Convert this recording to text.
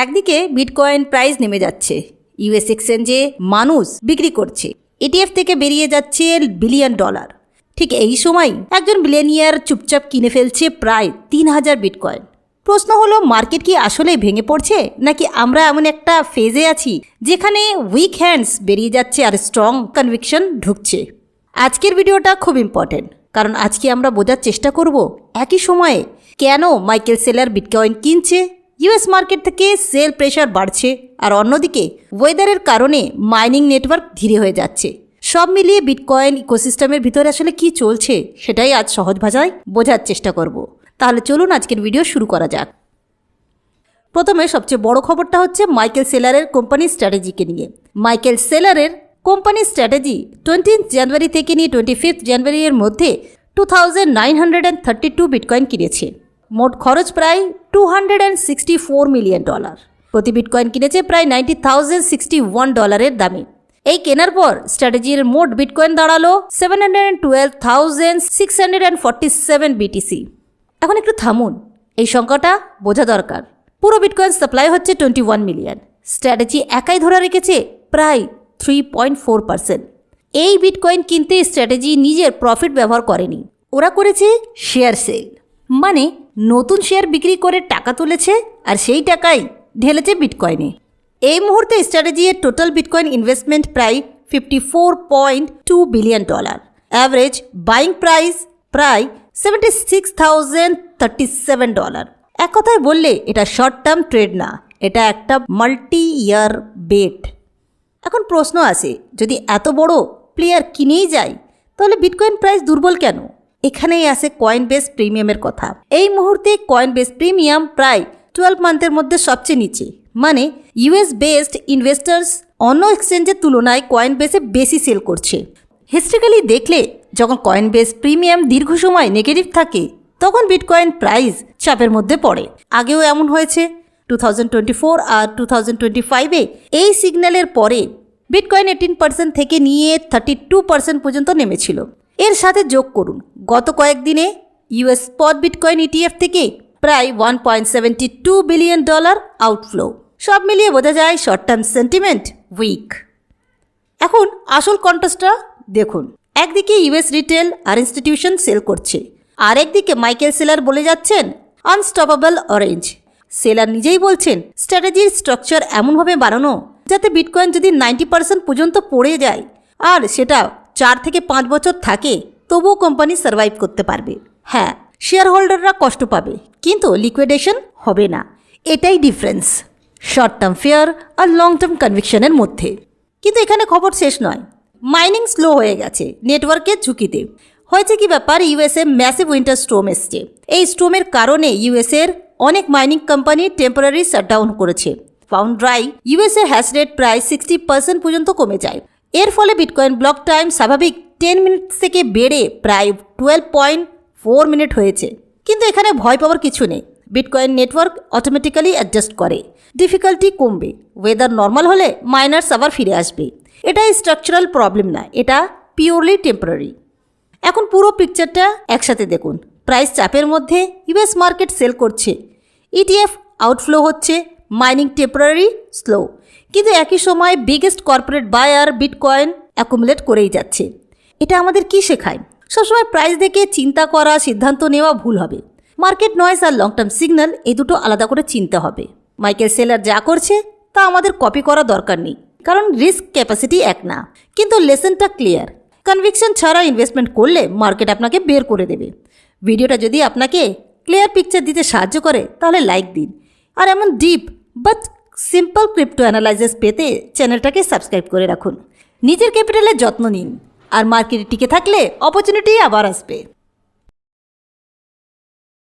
একদিকে bitcoin price নেমে যাচ্ছে, ইউএস এক্সচেঞ্জে মানুষ বিক্রি করছে, ইটিএফ থেকে বেরিয়ে যাচ্ছে বিলিয়ন ডলার। ঠিক এই সময় একজন বিলিয়নিয়ার চুপচাপ কিনে ফেলছে প্রায় 3000 বিটকয়েন। প্রশ্ন হলো, মার্কেট কি আসলে ভেঙে পড়ছে, নাকি আমরা এমন একটা ফেজে আছি যেখানে উইক হ্যান্ডস বেরিয়ে যাচ্ছে আর স্ট্রং কনভিকশন ঢুকছে? আজকের ভিডিওটা খুব ইম্পর্টেন্ট, কারণ আজকে আমরা বোঝার চেষ্টা করব একই সময়ে কেন মাইকেল সেলার বিটকয়েন কিনছে, ইউএস মার্কেট থেকে সেল প্রেশার বাড়ছে, আর অন্যদিকে ওয়েদারের কারণে মাইনিং নেটওয়ার্ক ধীরে হয়ে যাচ্ছে। সব মিলিয়ে বিটকয়েন ইকোসিস্টেমের ভিতরে আসলে কি চলছে সেটাই আজ সহজ ভাষায় বোঝার চেষ্টা করব। তাহলে চলুন আজকের ভিডিও শুরু করা যাক। প্রথমে সবচেয়ে বড় খবরটা হচ্ছে মাইকেল সেলারের কোম্পানির স্ট্র্যাটেজিকে নিয়ে। মাইকেল সেলারের কোম্পানির স্ট্র্যাটেজি 20 জানুয়ারি থেকে নিয়ে 25 জানুয়ারি এর মধ্যে 2932 বিটকয়েন কিনেছে। মোট খরচ প্রায় $264 মিলিয়ন। প্রতি বিটকয়েন কিনেছে প্রায় $90,061 দামে। এই কেনার পর স্ট্র্যাটেজির মোট বিটকয়েন দাঁড়ালো 712,647 বিটিসি। এখন একটু থামুন, এই সংখ্যাটা বোঝা দরকার। পুরো বিটকয়েন সাপ্লাই হচ্ছে 21 মিলিয়ন। স্ট্র্যাটেজি একাই ধরে রেখেছে প্রায় 3.4%। এই বিটকয়েন কিনতে স্ট্র্যাটেজি নিজের প্রফিট ব্যবহার করেনি, ওরা করেছে শেয়ার সেল, মানে নতুন শেয়ার বিক্রি করে টাকা তুলেছে আর সেই টাকাই ঢেলেছে বিটকয়েনে। এই মুহূর্তে স্ট্র্যাটেজির টোটাল বিটকয়েন ইনভেস্টমেন্ট প্রায় $54.2 বিলিয়ন। অ্যাভারেজ বাইং প্রাইস প্রায় $76,037। এক কথায় বললে এটা শর্ট টার্ম ট্রেড না, এটা একটা মাল্টি ইয়ার বেট। এখন প্রশ্ন আসে, যদি এত বড় প্লেয়ার কিনেই যায় তাহলে বিটকয়েন প্রাইস দুর্বল কেন? এখানেই আসে কয়েনবেস প্রিমিয়ামের কথা। এই মুহূর্তে কয়েনবেস প্রিমিয়াম প্রায় 12 মান্থের মধ্যে সবচেয়ে নিচে, মানে ইউএস বেসড ইনভেস্টার্স অন্য এক্সচেঞ্জের তুলনায় কয়েনবেসে বেশি সেল করছে। হিস্ট্রিক্যালি দেখলে যখন কয়েনবেস প্রিমিয়াম দীর্ঘ সময় নেগেটিভ থাকে তখন বিটকয়েন প্রাইস চাপের মধ্যে পড়ে। আগেও এমন হয়েছে। 2024 আর 2025-এ এই সিগন্যালের পরে বিটকয়েন 18% থেকে নিয়ে 32% পর্যন্ত নেমেছিল। এর সাথে যোগ করুন গত কয়েকদিনে ইউএস স্পট বিটকয়েন ইটিএফ থেকে প্রায় $1.72 বিলিয়ন আউটফ্লো। সব মিলিয়ে বোঝা যায় শর্ট টার্ম সেন্টিমেন্ট উইক। এখন আসল কন্ট্রাস্টটা দেখুন। একদিকে ইউএস রিটেল আর ইনস্টিটিউশন সেল করছে, আর একদিকে মাইকেল সেলার বলে যাচ্ছেন আনস্টপেবল অরেঞ্জ। সেলার নিজেই বলছেন স্ট্র্যাটেজির স্ট্রাকচার এমনভাবে বানানো যাতে বিটকয়েন যদি 90% পর্যন্ত পড়ে যায় আর সেটা 4 থেকে 5 বছর থাকে তবুও কোম্পানি সার্ভাইভ করতে পারবে। হ্যাঁ, শেয়ার হোল্ডাররা কষ্ট পাবে কিন্তু লিকুইডেশন হবে না। এটাই ডিফারেন্স শর্ট টার্ম ফেয়ার আর লং টার্ম কনভিকশনের মধ্যে। কিন্তু এখানে খবর শেষ নয়। মাইনিং স্লো হয়ে গেছে নেটওয়ার্কের ঝুঁকিতে। হয়েছে কি ব্যাপার, ইউএসএ ম্যাসিভ উইন্টার স্টর্ম এসছে। এই স্টর্মের কারণে ইউএসএর অনেক মাইনিং কোম্পানি টেম্পোরারি শাটডাউন করেছে। পাউন্ড ড্রাই ইউএসএর হ্যাশ রেট প্রায় 60% পর্যন্ত কমে যায়। এর ফলে বিটকয়েন ব্লক টাইম স্বাভাবিক 10 মিনিট থেকে বেড়ে প্রায় 12.4 মিনিট হয়েছে। কিন্তু এখানে ভয় পাওয়ার কিছু নেই। বিটকয়েন নেটওয়ার্ক অটোমেটিক্যালি অ্যাডজাস্ট করে, ডিফিকাল্টি কমবে, ওয়েদার নর্মাল হলে মাইনার্স আবার ফিরে আসবে। এটা স্ট্রাকচারাল প্রবলেম না, এটা পিওরলি টেম্পোরারি। এখন পুরো পিকচারটা একসাথে দেখুন। প্রাইস চাপের মধ্যে ইউএস মার্কেট সেল করছে, ইটিএফ আউটফ্লো হচ্ছে, মাইনিং টেম্পোরারি স্লো, কিন্তু একই সময় biggest corporate buyer bitcoin accumulate করেই যাচ্ছে। এটা আমাদের কি শেখায়? সবসময় প্রাইস দেখে চিন্তা করা, সিদ্ধান্ত নেওয়া ভুল হবে। মার্কেট নয়েজ আর লং টার্ম সিগন্যাল এই দুটো আলাদা করে চিনতে হবে। মাইকেল সেলার যা করছে তা আমাদের কপি করা দরকার নেই, কারণ রিস্ক ক্যাপাসিটি এক না। কিন্তু লেসনটা ক্লিয়ার, কনভিকশন ছাড়া ইনভেস্টমেন্ট করলে মার্কেট আপনাকে বের করে দেবে। ভিডিওটা যদি আপনাকে ক্লিয়ার পিকচার দিতে সাহায্য করে তাহলে লাইক দিন, আর এমন deep but simple crypto analysis পেতে চ্যানেলটাকে সাবস্ক্রাইব করে রাখুন। নিজের ক্যাপিটালের যত্ন নিন, আর মার্কেটে টিকে থাকলে অপরচুনিটি আবার আসবে।